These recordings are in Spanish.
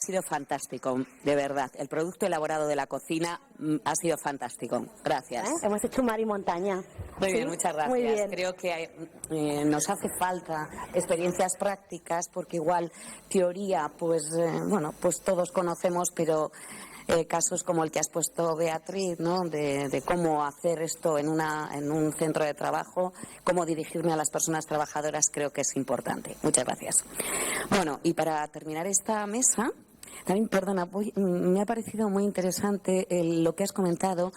Ha sido fantástico, de verdad. El producto elaborado de la cocina ha sido fantástico. Gracias. Hemos hecho mar y montaña. Muy bien, muchas gracias. Muy bien. Creo que nos hace falta experiencias prácticas porque igual teoría, pues todos conocemos, pero casos como el que has puesto, Beatriz, ¿no? De cómo hacer esto en un centro de trabajo, cómo dirigirme a las personas trabajadoras, creo que es importante. Muchas gracias. Bueno, y para terminar esta mesa, también, perdona, me ha parecido muy interesante lo que has comentado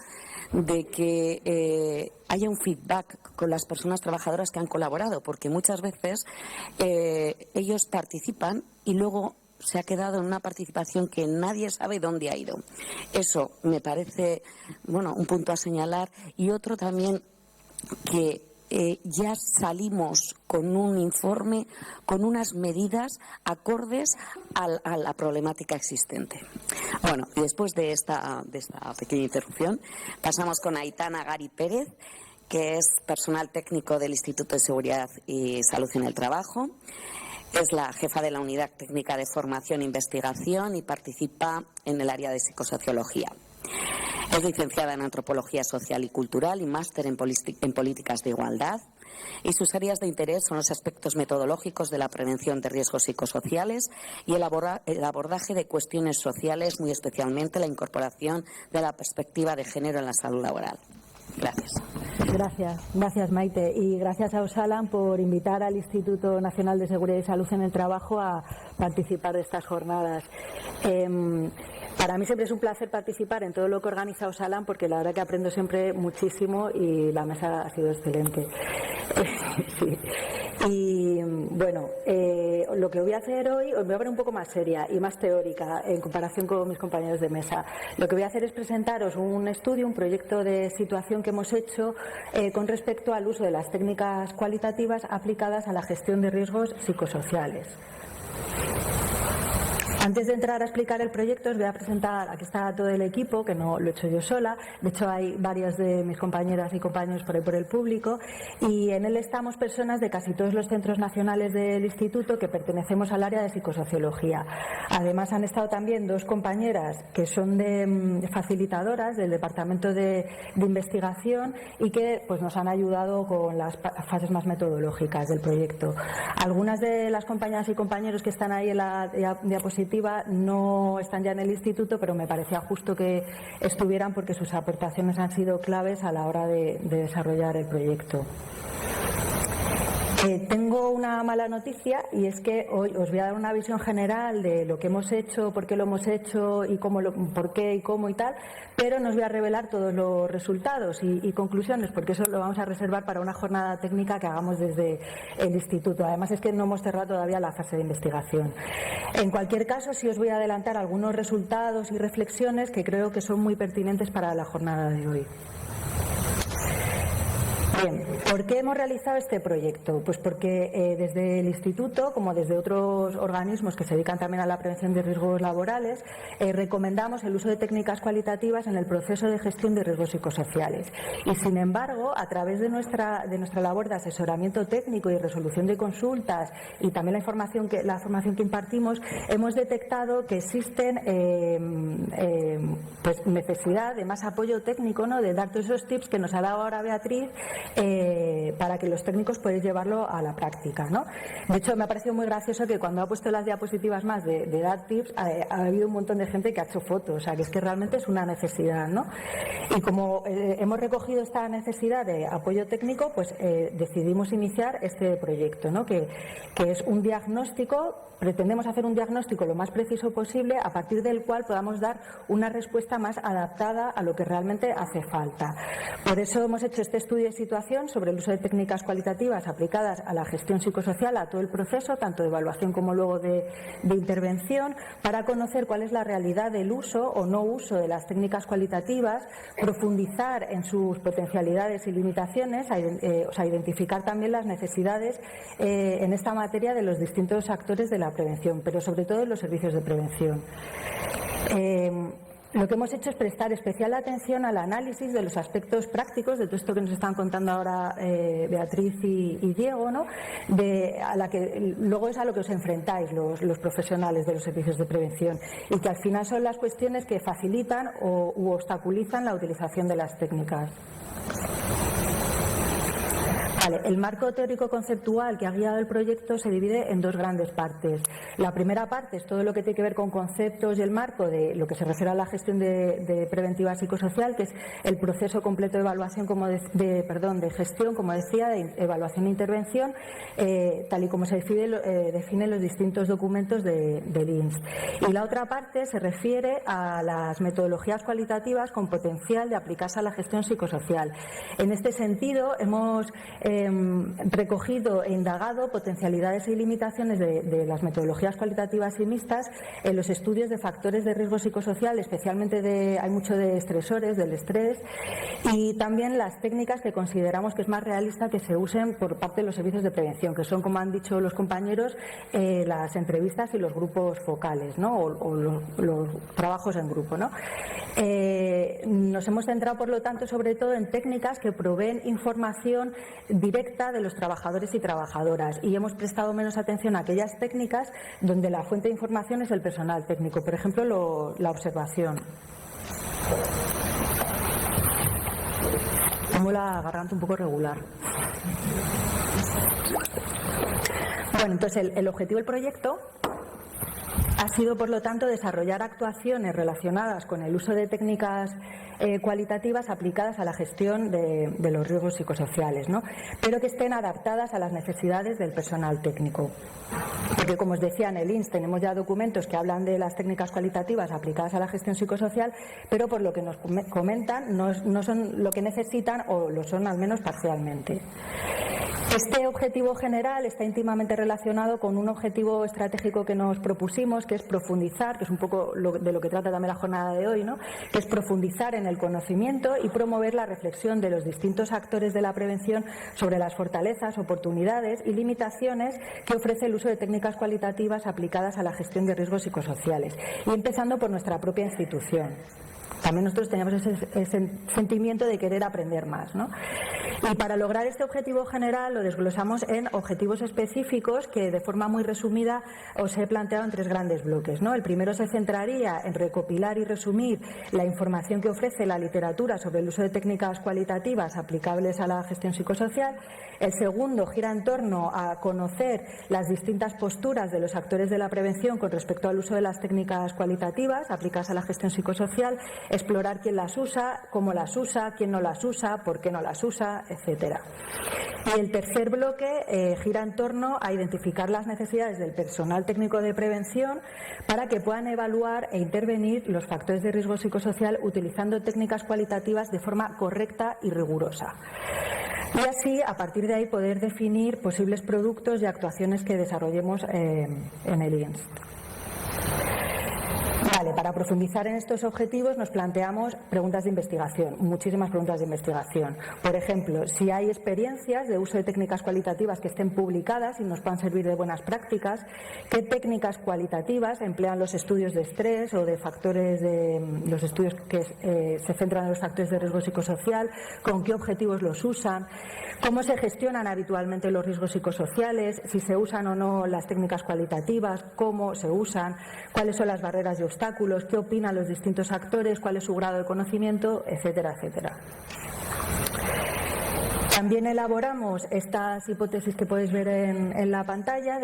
de que haya un feedback con las personas trabajadoras que han colaborado, porque muchas veces ellos participan y luego se ha quedado en una participación que nadie sabe dónde ha ido. Eso me parece, un punto a señalar. Y otro también, que ya salimos con un informe, con unas medidas acordes a la problemática existente. Bueno, y después de esta pequeña interrupción, pasamos con Aitana Gari Pérez, que es personal técnico del Instituto de Seguridad y Salud en el Trabajo. Es la jefa de la Unidad Técnica de Formación e Investigación y participa en el área de psicosociología. Es licenciada en Antropología Social y Cultural y máster en Políticas de Igualdad. Y sus áreas de interés son los aspectos metodológicos de la prevención de riesgos psicosociales y el abordaje de cuestiones sociales, muy especialmente la incorporación de la perspectiva de género en la salud laboral. Gracias. Gracias Maite, y gracias a Osalan por invitar al Instituto Nacional de Seguridad y Salud en el Trabajo a participar de estas jornadas. Para mí siempre es un placer participar en todo lo que organiza Osalan, porque la verdad que aprendo siempre muchísimo y la mesa ha sido excelente. Sí. Y bueno, lo que voy a hacer hoy, os voy a poner un poco más seria y más teórica en comparación con mis compañeros de mesa. Lo que voy a hacer es presentaros un estudio, un proyecto de situación que hemos hecho con respecto al uso de las técnicas cualitativas aplicadas a la gestión de riesgos psicosociales. Antes de entrar a explicar el proyecto, os voy a presentar, aquí está todo el equipo, que no lo he hecho yo sola, de hecho hay varias de mis compañeras y compañeros por ahí por el público, y en él estamos personas de casi todos los centros nacionales del instituto que pertenecemos al área de psicosociología. Además han estado también dos compañeras que son de facilitadoras del departamento de investigación y que pues nos han ayudado con las fases más metodológicas del proyecto. Algunas de las compañeras y compañeros que están ahí en la diapositiva no están ya en el instituto, pero me parecía justo que estuvieran porque sus aportaciones han sido claves a la hora de desarrollar el proyecto. Tengo una mala noticia, y es que hoy os voy a dar una visión general de lo que hemos hecho, por qué lo hemos hecho y por qué y cómo y tal, pero no os voy a revelar todos los resultados y conclusiones, porque eso lo vamos a reservar para una jornada técnica que hagamos desde el instituto. Además es que no hemos cerrado todavía la fase de investigación. En cualquier caso, sí os voy a adelantar algunos resultados y reflexiones que creo que son muy pertinentes para la jornada de hoy. Bien, ¿por qué hemos realizado este proyecto? Pues porque desde el instituto, como desde otros organismos que se dedican también a la prevención de riesgos laborales, recomendamos el uso de técnicas cualitativas en el proceso de gestión de riesgos psicosociales. Y sin embargo, a través de nuestra labor de asesoramiento técnico y resolución de consultas y también la formación que impartimos, hemos detectado que existen pues necesidad de más apoyo técnico, ¿no? De dar todos esos tips que nos ha dado ahora Beatriz, para que los técnicos puedan llevarlo a la práctica, ¿no? De hecho, me ha parecido muy gracioso que cuando ha puesto las diapositivas más de dar tips, ha habido un montón de gente que ha hecho fotos, o sea, que es que realmente es una necesidad, ¿no? Y como hemos recogido esta necesidad de apoyo técnico, pues decidimos iniciar este proyecto, ¿no? Que es un diagnóstico. Pretendemos hacer un diagnóstico lo más preciso posible, a partir del cual podamos dar una respuesta más adaptada a lo que realmente hace falta. Por eso hemos hecho este estudio de situación sobre el uso de técnicas cualitativas aplicadas a la gestión psicosocial, a todo el proceso, tanto de evaluación como luego de intervención, para conocer cuál es la realidad del uso o no uso de las técnicas cualitativas, profundizar en sus potencialidades y limitaciones, o sea, identificar también las necesidades en esta materia de los distintos actores de la prevención, pero sobre todo en los servicios de prevención. lo que hemos hecho es prestar especial atención al análisis de los aspectos prácticos de todo esto que nos están contando ahora Beatriz y Diego, ¿no? A la que luego es a lo que os enfrentáis los profesionales de los servicios de prevención, y que al final son las cuestiones que facilitan u obstaculizan la utilización de las técnicas. Vale, el marco teórico-conceptual que ha guiado el proyecto se divide en dos grandes partes. La primera parte es todo lo que tiene que ver con conceptos y el marco de lo que se refiere a la gestión de preventiva psicosocial, que es el proceso completo de evaluación, de gestión, como decía, de evaluación e intervención, tal y como se definen los distintos documentos del INS. Y la otra parte se refiere a las metodologías cualitativas con potencial de aplicarse a la gestión psicosocial. En este sentido, hemos recogido e indagado potencialidades y limitaciones de las metodologías cualitativas y mixtas en los estudios de factores de riesgo psicosocial, especialmente hay mucho de estresores, del estrés, y también las técnicas que consideramos que es más realista que se usen por parte de los servicios de prevención, que son, como han dicho los compañeros, las entrevistas y los grupos focales, ¿no? o los trabajos en grupo, ¿no? Nos hemos centrado, por lo tanto, sobre todo en técnicas que proveen información directa de los trabajadores y trabajadoras, y hemos prestado menos atención a aquellas técnicas donde la fuente de información es el personal técnico, por ejemplo la observación. Tengo la garganta un poco regular. Bueno, entonces el objetivo del proyecto ha sido, por lo tanto, desarrollar actuaciones relacionadas con el uso de técnicas cualitativas aplicadas a la gestión de los riesgos psicosociales, ¿no? Pero que estén adaptadas a las necesidades del personal técnico. Porque, como os decía, en el INS tenemos ya documentos que hablan de las técnicas cualitativas aplicadas a la gestión psicosocial, pero por lo que nos comentan no son lo que necesitan, o lo son al menos parcialmente. Este objetivo general está íntimamente relacionado con un objetivo estratégico que nos propusimos, que es profundizar, que es un poco de lo que trata también la jornada de hoy, ¿no? Que es profundizar en el conocimiento y promover la reflexión de los distintos actores de la prevención sobre las fortalezas, oportunidades y limitaciones que ofrece el uso de técnicas cualitativas aplicadas a la gestión de riesgos psicosociales, y empezando por nuestra propia institución. También nosotros teníamos ese sentimiento de querer aprender más, ¿no? Y para lograr este objetivo general lo desglosamos en objetivos específicos que, de forma muy resumida, os he planteado en tres grandes bloques, ¿no? El primero se centraría en recopilar y resumir la información que ofrece la literatura sobre el uso de técnicas cualitativas aplicables a la gestión psicosocial. El segundo gira en torno a conocer las distintas posturas de los actores de la prevención con respecto al uso de las técnicas cualitativas aplicadas a la gestión psicosocial, explorar quién las usa, cómo las usa, quién no las usa, por qué no las usa, etcétera. Y el tercer bloque gira en torno a identificar las necesidades del personal técnico de prevención para que puedan evaluar e intervenir los factores de riesgo psicosocial utilizando técnicas cualitativas de forma correcta y rigurosa. Y así, a partir de ahí, poder definir posibles productos y actuaciones que desarrollemos en el INS. Vale, para profundizar en estos objetivos nos planteamos preguntas de investigación, muchísimas preguntas de investigación. Por ejemplo, si hay experiencias de uso de técnicas cualitativas que estén publicadas y nos puedan servir de buenas prácticas, qué técnicas cualitativas emplean los estudios de estrés o de factores los estudios que se centran en los factores de riesgo psicosocial, con qué objetivos los usan, cómo se gestionan habitualmente los riesgos psicosociales, si se usan o no las técnicas cualitativas, cómo se usan, cuáles son las barreras y obstáculos, qué opinan los distintos actores, cuál es su grado de conocimiento, etcétera, etcétera. También elaboramos estas hipótesis que podéis ver en la pantalla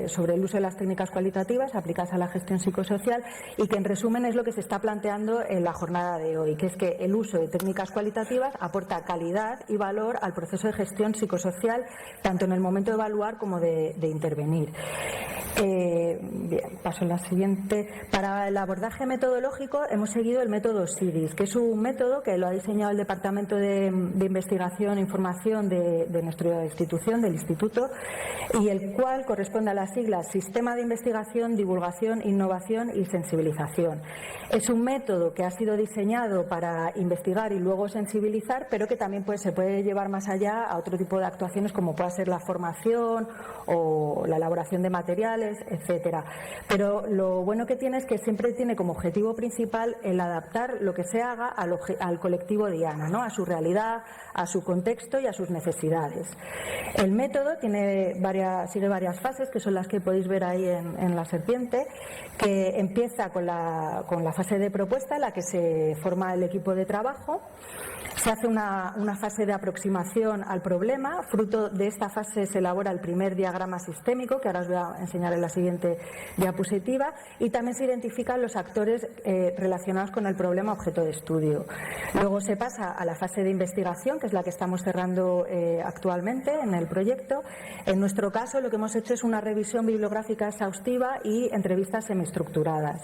sobre el uso de las técnicas cualitativas aplicadas a la gestión psicosocial, y que en resumen es lo que se está planteando en la jornada de hoy, que es que el uso de técnicas cualitativas aporta calidad y valor al proceso de gestión psicosocial, tanto en el momento de evaluar como de intervenir. Bien, paso a la siguiente. Para el abordaje metodológico hemos seguido el método SIDIS, que es un método que lo ha diseñado el Departamento de Investigación e Información de nuestra institución, del Instituto, y el cual corresponde a las siglas Sistema de Investigación, Divulgación, Innovación y Sensibilización. Es un método que ha sido diseñado para investigar y luego sensibilizar, pero que también se puede llevar más allá a otro tipo de actuaciones, como pueda ser la formación o la elaboración de materiales sociales, etcétera. Pero lo bueno que tiene es que siempre tiene como objetivo principal el adaptar lo que se haga al colectivo diana, ¿no? A su realidad, a su contexto y a sus necesidades. El método sigue varias fases, que son las que podéis ver ahí en la serpiente, que empieza con la fase de propuesta, en la que se forma el equipo de trabajo. Se hace una fase de aproximación al problema. Fruto de esta fase se elabora el primer diagrama sistémico, que ahora os voy a enseñar en la siguiente diapositiva, y también se identifican los actores relacionados con el problema objeto de estudio. Luego se pasa a la fase de investigación, que es la que estamos cerrando actualmente en el proyecto. En nuestro caso, lo que hemos hecho es una revisión bibliográfica exhaustiva y entrevistas semiestructuradas.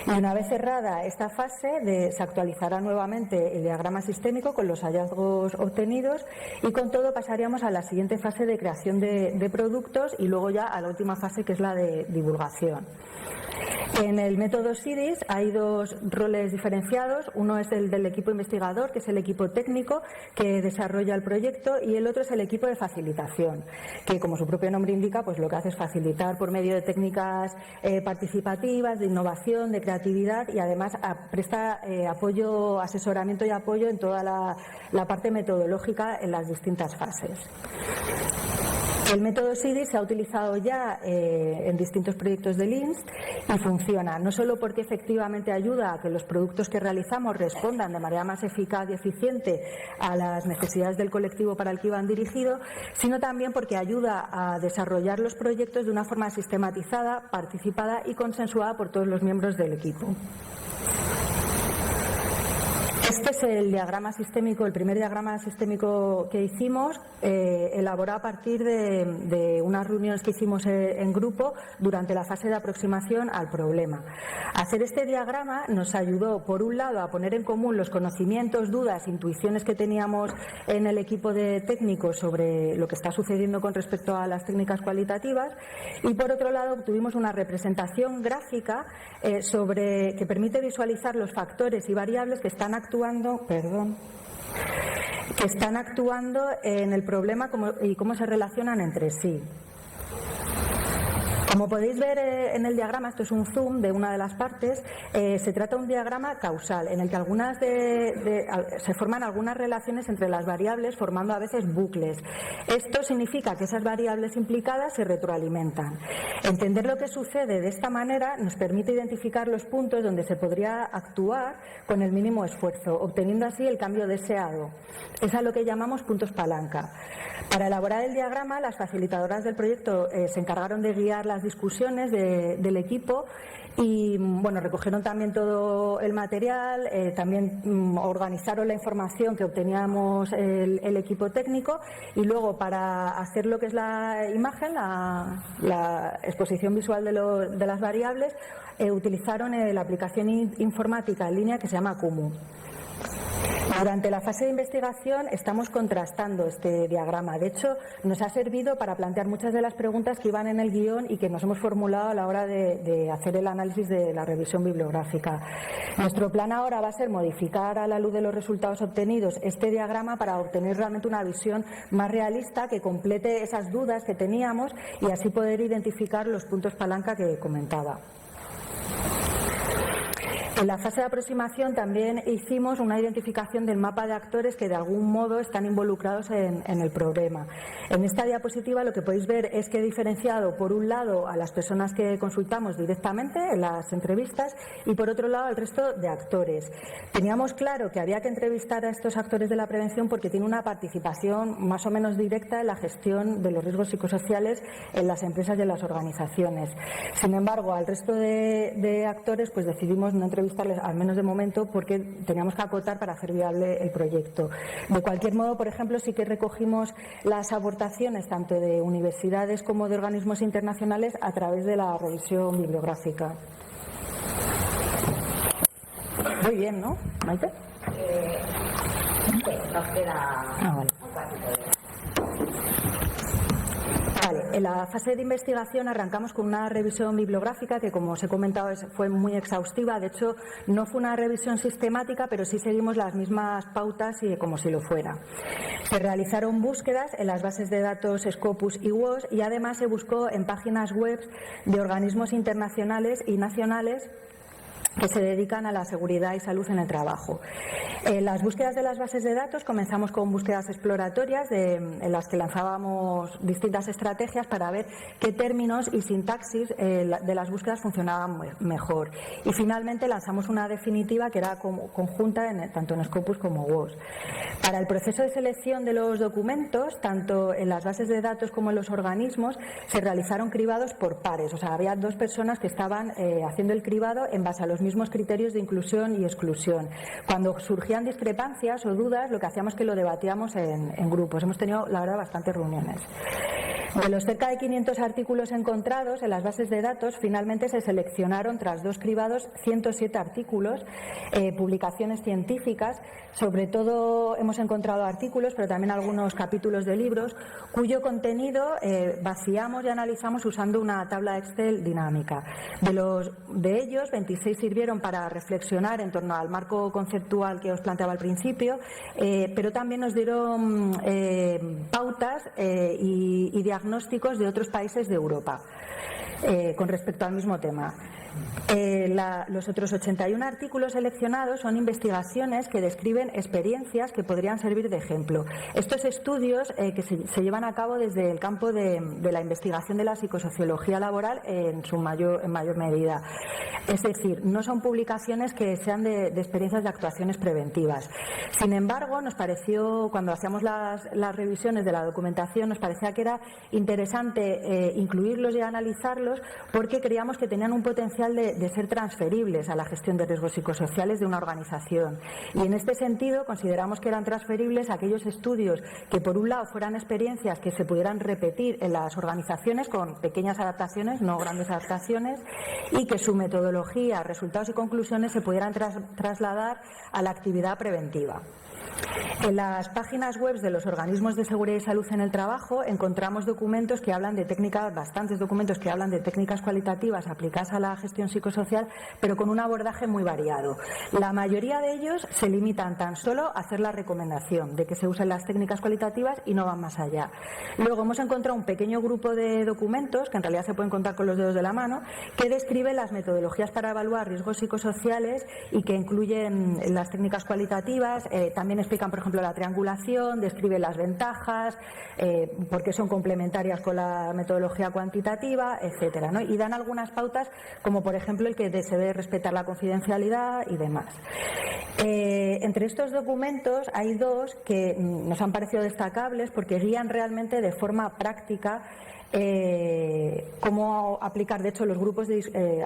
Y una vez cerrada esta fase, se actualizará nuevamente el diagrama sistémico con los hallazgos obtenidos, y con todo pasaríamos a la siguiente fase de creación de productos y luego ya a la última fase, que es la de divulgación. En el método SIDIS hay dos roles diferenciados. Uno es el del equipo investigador, que es el equipo técnico que desarrolla el proyecto, y el otro es el equipo de facilitación, que, como su propio nombre indica, pues lo que hace es facilitar por medio de técnicas participativas, de innovación, de creatividad, y además presta asesoramiento y apoyo en toda la parte metodológica en las distintas fases. El método SIDIS se ha utilizado ya en distintos proyectos del INSS y funciona, no solo porque efectivamente ayuda a que los productos que realizamos respondan de manera más eficaz y eficiente a las necesidades del colectivo para el que iban dirigidos, sino también porque ayuda a desarrollar los proyectos de una forma sistematizada, participada y consensuada por todos los miembros del equipo. Este es el diagrama sistémico, el primer diagrama sistémico que hicimos, elaborado a partir de unas reuniones que hicimos en grupo durante la fase de aproximación al problema. Hacer este diagrama nos ayudó, por un lado, a poner en común los conocimientos, dudas, intuiciones que teníamos en el equipo de técnicos sobre lo que está sucediendo con respecto a las técnicas cualitativas, y por otro lado obtuvimos una representación gráfica que permite visualizar los factores y variables que están actuando en el problema y cómo se relacionan entre sí. Como podéis ver en el diagrama, esto es un zoom de una de las partes, se trata de un diagrama causal en el que se forman algunas relaciones entre las variables, formando a veces bucles. Esto significa que esas variables implicadas se retroalimentan. Entender lo que sucede de esta manera nos permite identificar los puntos donde se podría actuar con el mínimo esfuerzo, obteniendo así el cambio deseado. Es a lo que llamamos puntos palanca. Para elaborar el diagrama, las facilitadoras del proyecto se encargaron de guiar las discusiones del equipo y recogieron también todo el material, también organizaron la información que obteníamos el equipo técnico, y luego, para hacer lo que es la imagen, la exposición visual de las variables, utilizaron la aplicación informática en línea que se llama Kumu. Durante la fase de investigación estamos contrastando este diagrama. De hecho, nos ha servido para plantear muchas de las preguntas que iban en el guión y que nos hemos formulado a la hora de hacer el análisis de la revisión bibliográfica. Nuestro plan ahora va a ser modificar, a la luz de los resultados obtenidos, este diagrama para obtener realmente una visión más realista que complete esas dudas que teníamos y así poder identificar los puntos palanca que comentaba. En la fase de aproximación también hicimos una identificación del mapa de actores que de algún modo están involucrados en el problema. En esta diapositiva lo que podéis ver es que he diferenciado, por un lado, a las personas que consultamos directamente en las entrevistas y, por otro lado, al resto de actores. Teníamos claro que había que entrevistar a estos actores de la prevención porque tienen una participación más o menos directa en la gestión de los riesgos psicosociales en las empresas y en las organizaciones. Sin embargo, al resto de actores pues decidimos no entrevistarles, al menos de momento, porque teníamos que acotar para hacer viable el proyecto. De cualquier modo, por ejemplo, sí que recogimos las aportaciones tanto de universidades como de organismos internacionales a través de la revisión bibliográfica. Muy bien, ¿no, Maite? Nos queda un cuartito de hora. Vale, en la fase de investigación arrancamos con una revisión bibliográfica que, como os he comentado, fue muy exhaustiva. De hecho, no fue una revisión sistemática, pero sí seguimos las mismas pautas y como si lo fuera. Se realizaron búsquedas en las bases de datos Scopus y WOS y además se buscó en páginas web de organismos internacionales y nacionales que se dedican a la seguridad y salud en el trabajo. En las búsquedas de las bases de datos comenzamos con búsquedas exploratorias en las que lanzábamos distintas estrategias para ver qué términos y sintaxis de las búsquedas funcionaban mejor. Y finalmente lanzamos una definitiva que era conjunta tanto en Scopus como WOS. Para el proceso de selección de los documentos, tanto en las bases de datos como en los organismos, se realizaron cribados por pares. O sea, había 2 personas que estaban haciendo el cribado en base a los mismos criterios de inclusión y exclusión. Cuando surgían discrepancias o dudas, lo que hacíamos es que lo debatíamos en grupos. Hemos tenido, la verdad, bastantes reuniones. De los cerca de 500 artículos encontrados en las bases de datos, finalmente se seleccionaron, tras 2 cribados, 107 artículos, publicaciones científicas. Sobre todo hemos encontrado artículos, pero también algunos capítulos de libros, cuyo contenido vaciamos y analizamos usando una tabla Excel dinámica. De ellos, 26 sirvieron para reflexionar en torno al marco conceptual que os planteaba al principio, pero también nos dieron pautas y diagnósticos de otros países de Europa con respecto al mismo tema. Los otros 81 artículos seleccionados son investigaciones que describen experiencias que podrían servir de ejemplo. Estos estudios que se llevan a cabo desde el campo de la investigación de la psicosociología laboral en mayor medida. Es decir, no son publicaciones que sean de experiencias de actuaciones preventivas. Sin embargo, nos pareció, cuando hacíamos las revisiones de la documentación, nos parecía que era interesante incluirlos y analizarlos porque creíamos que tenían un potencial de ser transferibles a la gestión de riesgos psicosociales de una organización. Y en este sentido consideramos que eran transferibles aquellos estudios que, por un lado, fueran experiencias que se pudieran repetir en las organizaciones con pequeñas adaptaciones, no grandes adaptaciones, y que su metodología, resultados y conclusiones se pudieran trasladar a la actividad preventiva. En las páginas web de los organismos de seguridad y salud en el trabajo encontramos documentos que hablan de bastantes documentos que hablan de técnicas cualitativas aplicadas a la gestión psicosocial, pero con un abordaje muy variado. La mayoría de ellos se limitan tan solo a hacer la recomendación de que se usen las técnicas cualitativas y no van más allá. Luego hemos encontrado un pequeño grupo de documentos, que en realidad se pueden contar con los dedos de la mano, que describen las metodologías para evaluar riesgos psicosociales y que incluyen las técnicas cualitativas. También explican, por ejemplo, la triangulación, describen las ventajas, por qué son complementarias con la metodología cuantitativa, etcétera, ¿no? Y dan algunas pautas, como por ejemplo el que se debe respetar la confidencialidad y demás. Entre estos documentos hay 2 que nos han parecido destacables porque guían realmente de forma práctica cómo aplicar, de hecho,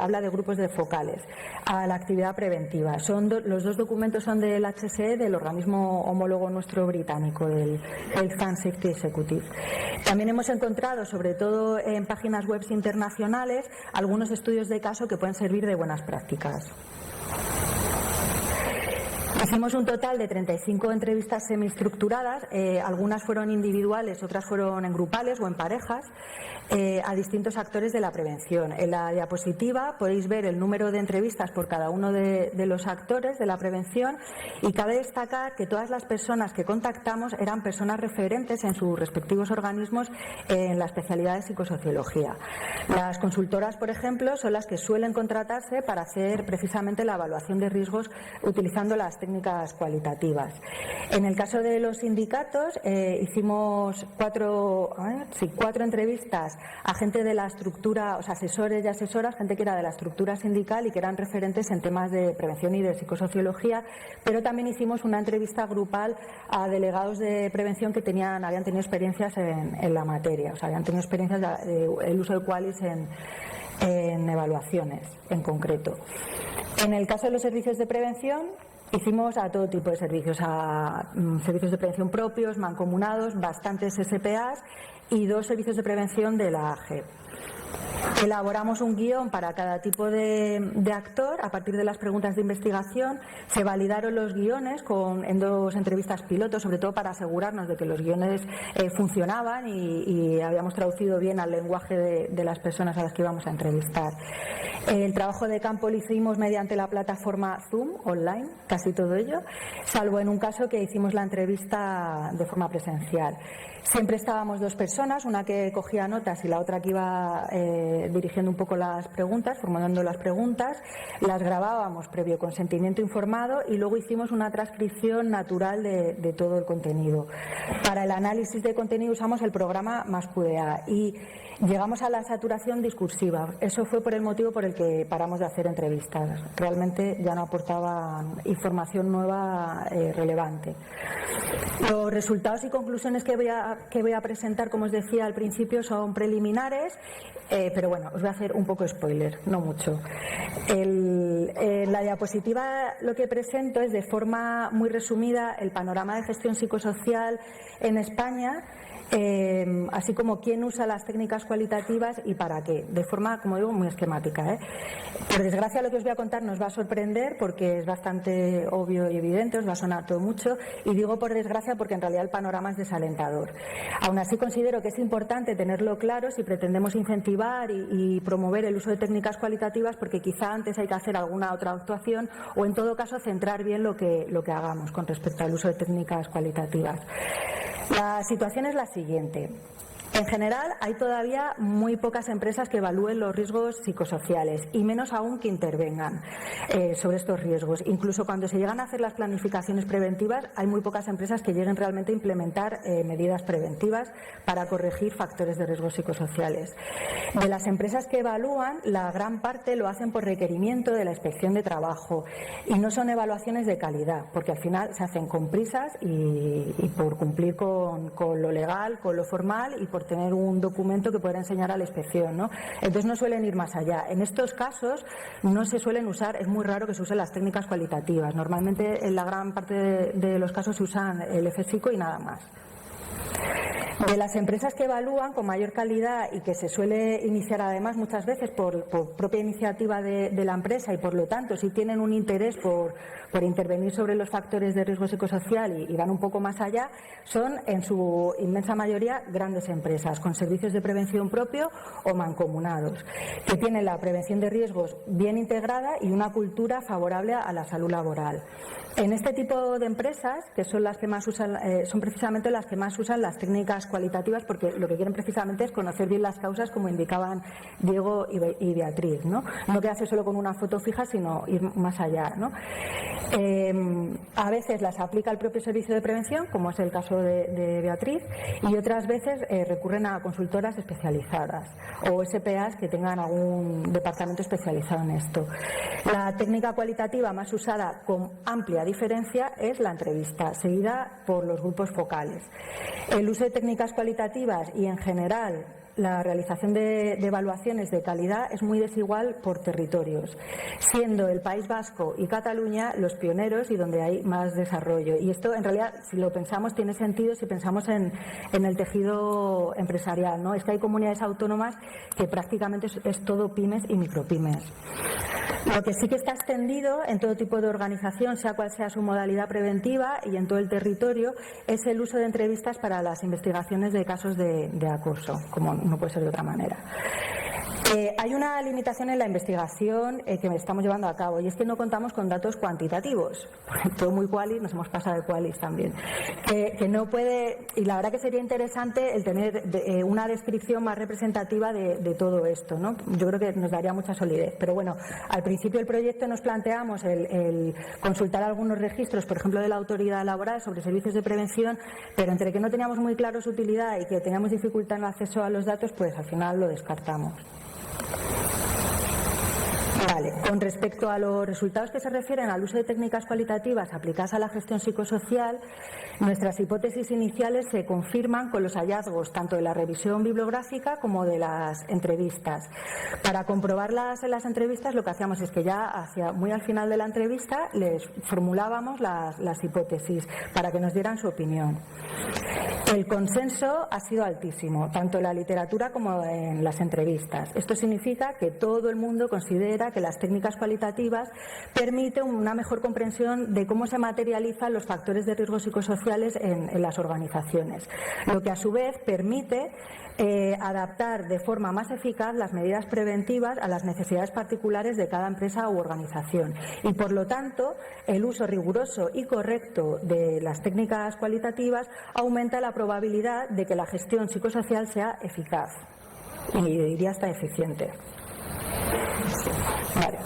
habla de grupos de focales a la actividad preventiva. Los 2 documentos son del HSE, del organismo homólogo nuestro británico, del Health and Safety Executive. También hemos encontrado, sobre todo en páginas web internacionales, algunos estudios de caso que pueden servir de buenas prácticas. Hicimos un total de 35 entrevistas semiestructuradas, algunas fueron individuales, otras fueron en grupales o en parejas, a distintos actores de la prevención. En la diapositiva podéis ver el número de entrevistas por cada uno de los actores de la prevención y cabe destacar que todas las personas que contactamos eran personas referentes en sus respectivos organismos en la especialidad de psicosociología. Las consultoras, por ejemplo, son las que suelen contratarse para hacer precisamente la evaluación de riesgos utilizando las técnicas cualitativas. En el caso de los sindicatos hicimos 4 entrevistas a gente de la estructura, o sea, asesores y asesoras, gente que era de la estructura sindical y que eran referentes en temas de prevención y de psicosociología, pero también hicimos una entrevista grupal a delegados de prevención que habían tenido experiencias en la materia, o sea, habían tenido experiencias del uso de Qualis en evaluaciones en concreto. En el caso de los servicios de prevención, hicimos a todo tipo de servicios, a servicios de prevención propios, mancomunados, bastantes SPAs y 2 servicios de prevención de la AGE. Elaboramos un guión para cada tipo de actor a partir de las preguntas de investigación. Se validaron los guiones en 2 entrevistas pilotos, sobre todo para asegurarnos de que los guiones funcionaban y habíamos traducido bien al lenguaje de las personas a las que íbamos a entrevistar. El trabajo de campo lo hicimos mediante la plataforma Zoom online, casi todo ello, salvo en un caso que hicimos la entrevista de forma presencial. Siempre estábamos 2 personas, una que cogía notas y la otra que iba dirigiendo un poco las preguntas, formulando las preguntas. Las grabábamos previo consentimiento informado y luego hicimos una transcripción natural de todo el contenido. Para el análisis de contenido usamos el programa MassQDA y llegamos a la saturación discursiva. Eso fue por el motivo por el que paramos de hacer entrevistas. Realmente ya no aportaban información nueva relevante. Los resultados y conclusiones que voy a presentar, como os decía al principio, son preliminares, pero bueno, os voy a hacer un poco spoiler, no mucho. La diapositiva lo que presento es de forma muy resumida el panorama de gestión psicosocial en España, así como quién usa las técnicas cualitativas y para qué, de forma, como digo, muy esquemática. Por desgracia, lo que os voy a contar nos va a sorprender porque es bastante obvio y evidente, os va a sonar todo mucho, y digo por desgracia porque en realidad el panorama es desalentador. Aún así, considero que es importante tenerlo claro si pretendemos incentivar y promover el uso de técnicas cualitativas, porque quizá antes hay que hacer alguna otra actuación o, en todo caso, centrar bien lo que hagamos con respecto al uso de técnicas cualitativas. La situación es la siguiente. En general, hay todavía muy pocas empresas que evalúen los riesgos psicosociales y menos aún que intervengan sobre estos riesgos. Incluso cuando se llegan a hacer las planificaciones preventivas, hay muy pocas empresas que lleguen realmente a implementar medidas preventivas para corregir factores de riesgos psicosociales. De las empresas que evalúan, la gran parte lo hacen por requerimiento de la Inspección de Trabajo y no son evaluaciones de calidad, porque al final se hacen con prisas y por cumplir con lo legal, con lo formal y por tener un documento que pueda enseñar a la inspección, ¿no? Entonces no suelen ir más allá. En estos casos no se suelen usar, es muy raro que se usen las técnicas cualitativas. Normalmente en la gran parte de los casos se usan el FSICO y nada más. De las empresas que evalúan con mayor calidad y que se suele iniciar además muchas veces por propia iniciativa de la empresa y por lo tanto si tienen un interés por intervenir sobre los factores de riesgo psicosocial y van un poco más allá, son en su inmensa mayoría grandes empresas con servicios de prevención propio o mancomunados, que tienen la prevención de riesgos bien integrada y una cultura favorable a la salud laboral. En este tipo de empresas, que son las que más usan, son precisamente las que más usan las técnicas cualitativas, porque lo que quieren precisamente es conocer bien las causas, como indicaban Diego y Beatriz, ¿no? No quedarse solo con una foto fija, sino ir más allá, ¿no? A veces las aplica el propio servicio de prevención, como es el caso de Beatriz, y otras veces recurren a consultoras especializadas o SPAs que tengan algún departamento especializado en esto. La técnica cualitativa más usada con amplia diferencia es la entrevista, seguida por los grupos focales. El uso de técnicas cualitativas y en general la realización de evaluaciones de calidad es muy desigual por territorios, siendo el País Vasco y Cataluña los pioneros y donde hay más desarrollo. Y esto, en realidad, si lo pensamos, tiene sentido si pensamos en el tejido empresarial, ¿no? Es que hay comunidades autónomas que prácticamente es todo pymes y micropymes. Lo que sí que está extendido en todo tipo de organización, sea cual sea su modalidad preventiva y en todo el territorio, es el uso de entrevistas para las investigaciones de casos de acoso, como no puede ser de otra manera. Hay una limitación en la investigación que estamos llevando a cabo y es que no contamos con datos cuantitativos. Todo muy quali, nos hemos pasado de qualis también. Que no puede, y la verdad que sería interesante el tener una descripción más representativa de todo esto, ¿no? Yo creo que nos daría mucha solidez. Pero bueno, al principio del proyecto nos planteamos el consultar algunos registros, por ejemplo, de la autoridad laboral sobre servicios de prevención, pero entre que no teníamos muy claro su utilidad y que teníamos dificultad en el acceso a los datos, pues al final lo descartamos. Vale, con respecto a los resultados que se refieren al uso de técnicas cualitativas aplicadas a la gestión psicosocial, nuestras hipótesis iniciales se confirman con los hallazgos tanto de la revisión bibliográfica como de las entrevistas. Para comprobarlas en las entrevistas, lo que hacíamos es que ya muy al final de la entrevista les formulábamos las hipótesis para que nos dieran su opinión. El consenso ha sido altísimo, tanto en la literatura como en las entrevistas. Esto significa que todo el mundo considera que las técnicas cualitativas permiten una mejor comprensión de cómo se materializan los factores de riesgo psicosociales en las organizaciones, lo que a su vez permite adaptar de forma más eficaz las medidas preventivas a las necesidades particulares de cada empresa u organización y, por lo tanto, el uso riguroso y correcto de las técnicas cualitativas aumenta la probabilidad de que la gestión psicosocial sea eficaz y diría hasta eficiente. Vale.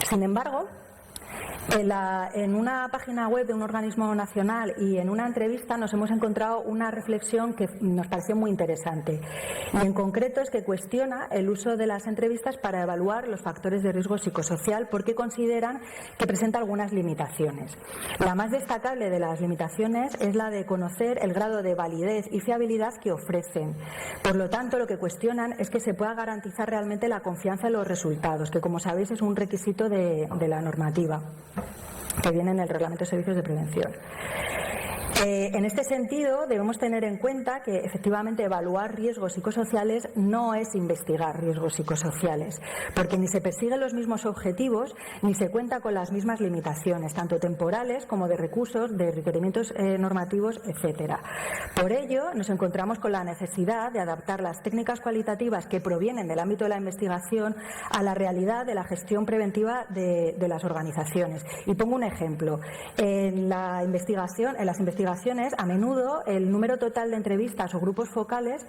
Sin embargo, en una página web de un organismo nacional y en una entrevista nos hemos encontrado una reflexión que nos pareció muy interesante. Y en concreto es que cuestiona el uso de las entrevistas para evaluar los factores de riesgo psicosocial porque consideran que presenta algunas limitaciones. La más destacable de las limitaciones es la de conocer el grado de validez y fiabilidad que ofrecen. Por lo tanto, lo que cuestionan es que se pueda garantizar realmente la confianza en los resultados, que como sabéis es un requisito de la normativa que viene en el Reglamento de Servicios de Prevención. En este sentido, debemos tener en cuenta que efectivamente evaluar riesgos psicosociales no es investigar riesgos psicosociales, porque ni se persiguen los mismos objetivos ni se cuenta con las mismas limitaciones, tanto temporales como de recursos, de requerimientos normativos, etcétera. Por ello, nos encontramos con la necesidad de adaptar las técnicas cualitativas que provienen del ámbito de la investigación a la realidad de la gestión preventiva de las organizaciones. Y pongo un ejemplo. En las investigaciones, a menudo el número total de entrevistas o grupos focales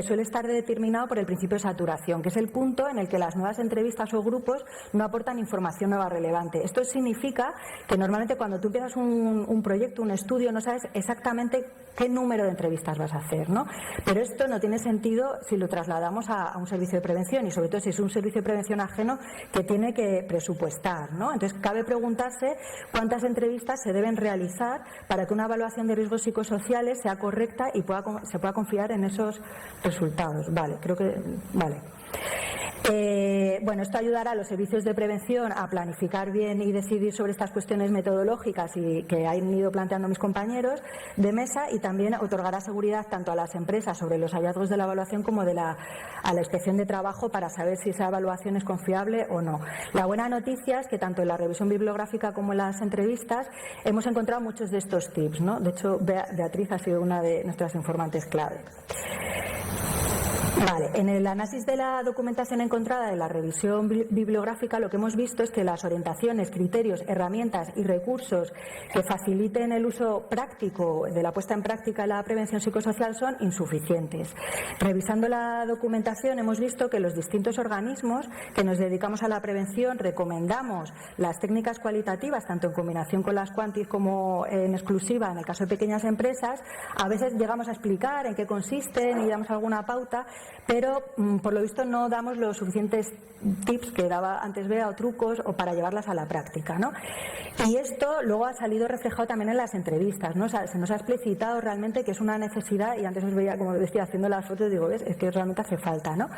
suele estar determinado por el principio de saturación, que es el punto en el que las nuevas entrevistas o grupos no aportan información nueva relevante. Esto significa que normalmente cuando tú empiezas un proyecto, un estudio, no sabes exactamente qué número de entrevistas vas a hacer, ¿no? Pero esto no tiene sentido si lo trasladamos a un servicio de prevención y sobre todo si es un servicio de prevención ajeno que tiene que presupuestar, ¿no? Entonces cabe preguntarse cuántas entrevistas se deben realizar para que una evaluación de riesgos psicosociales sea correcta y se pueda confiar en esos resultados. Vale, creo que vale. Bueno, esto ayudará a los servicios de prevención a planificar bien y decidir sobre estas cuestiones metodológicas y que han ido planteando mis compañeros de mesa y también otorgará seguridad tanto a las empresas sobre los hallazgos de la evaluación como a la inspección de trabajo para saber si esa evaluación es confiable o no. La buena noticia es que tanto en la revisión bibliográfica como en las entrevistas hemos encontrado muchos de estos tips, ¿no? De hecho, Beatriz ha sido una de nuestras informantes clave. Vale, en el análisis de la documentación encontrada de la revisión bibliográfica lo que hemos visto es que las orientaciones, criterios, herramientas y recursos que faciliten el uso práctico de la puesta en práctica de la prevención psicosocial son insuficientes. Revisando la documentación hemos visto que los distintos organismos que nos dedicamos a la prevención recomendamos las técnicas cualitativas tanto en combinación con las quantis como en exclusiva en el caso de pequeñas empresas. A veces llegamos a explicar en qué consisten y damos alguna pauta, pero por lo visto no damos los suficientes tips que daba antes Bea o trucos o para llevarlas a la práctica, ¿no? Y esto luego ha salido reflejado también en las entrevistas, ¿no? O sea, se nos ha explicitado realmente que es una necesidad y antes os veía, como decía, haciendo las fotos, digo, ¿ves? Es que realmente hace falta, ¿no?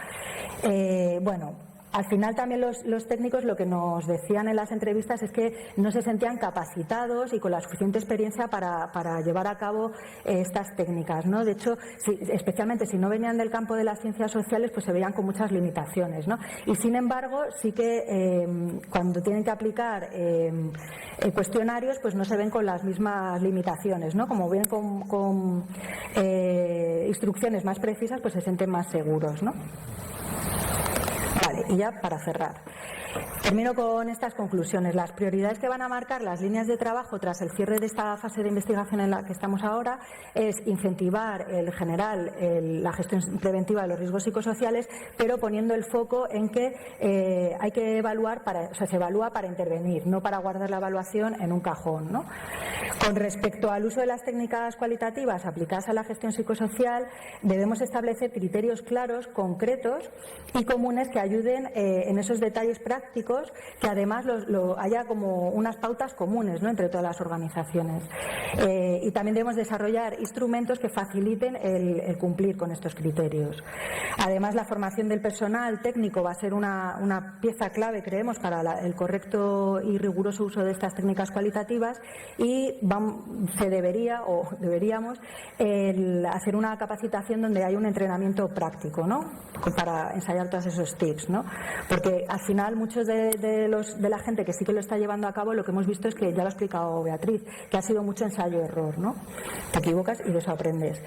Bueno, al final también los técnicos lo que nos decían en las entrevistas es que no se sentían capacitados y con la suficiente experiencia para llevar a cabo estas técnicas, ¿no? De hecho, especialmente si no venían del campo de las ciencias sociales, pues se veían con muchas limitaciones, ¿no? Y sin embargo, sí que cuando tienen que aplicar cuestionarios, pues no se ven con las mismas limitaciones, ¿no? Como ven con instrucciones más precisas, pues se sienten más seguros, ¿no? Vale, y ya para cerrar. Termino con estas conclusiones. Las prioridades que van a marcar las líneas de trabajo tras el cierre de esta fase de investigación en la que estamos ahora es incentivar la gestión preventiva de los riesgos psicosociales, pero poniendo el foco en que hay que evaluar, se evalúa para intervenir, no para guardar la evaluación en un cajón, ¿no? Con respecto al uso de las técnicas cualitativas aplicadas a la gestión psicosocial, debemos establecer criterios claros, concretos y comunes que ayuden en esos detalles prácticos prácticos que además haya como unas pautas comunes, ¿no?, entre todas las organizaciones. Y también debemos desarrollar instrumentos que faciliten el cumplir con estos criterios. Además, la formación del personal técnico va a ser una pieza clave, creemos, para el correcto y riguroso uso de estas técnicas cualitativas, y deberíamos hacer una capacitación donde hay un entrenamiento práctico, ¿no?, para ensayar todos esos tips, ¿no? Porque al final muchos de la gente que sí que lo está llevando a cabo, lo que hemos visto es que, ya lo ha explicado Beatriz, que ha sido mucho ensayo-error, ¿no? Te equivocas y de eso aprendes.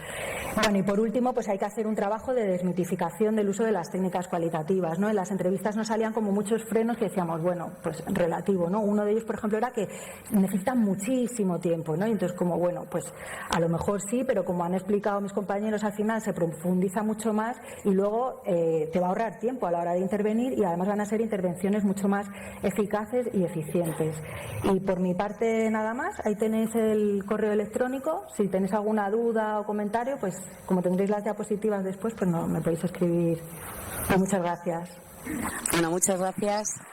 Bueno, y por último, pues hay que hacer un trabajo de desmitificación del uso de las técnicas cualitativas, ¿no? En las entrevistas nos salían como muchos frenos que decíamos, bueno, pues relativo, ¿no? Uno de ellos, por ejemplo, era que necesitan muchísimo tiempo, ¿no? Y entonces, como, bueno, pues a lo mejor sí, pero como han explicado mis compañeros, al final se profundiza mucho más y luego te va a ahorrar tiempo a la hora de intervenir, y además van a ser intervenciones mucho más eficaces y eficientes. Y por mi parte nada más, ahí tenéis el correo electrónico. Si tenéis alguna duda o comentario, pues como tendréis las diapositivas después, pues me podéis escribir. Muchas gracias. Bueno, muchas gracias.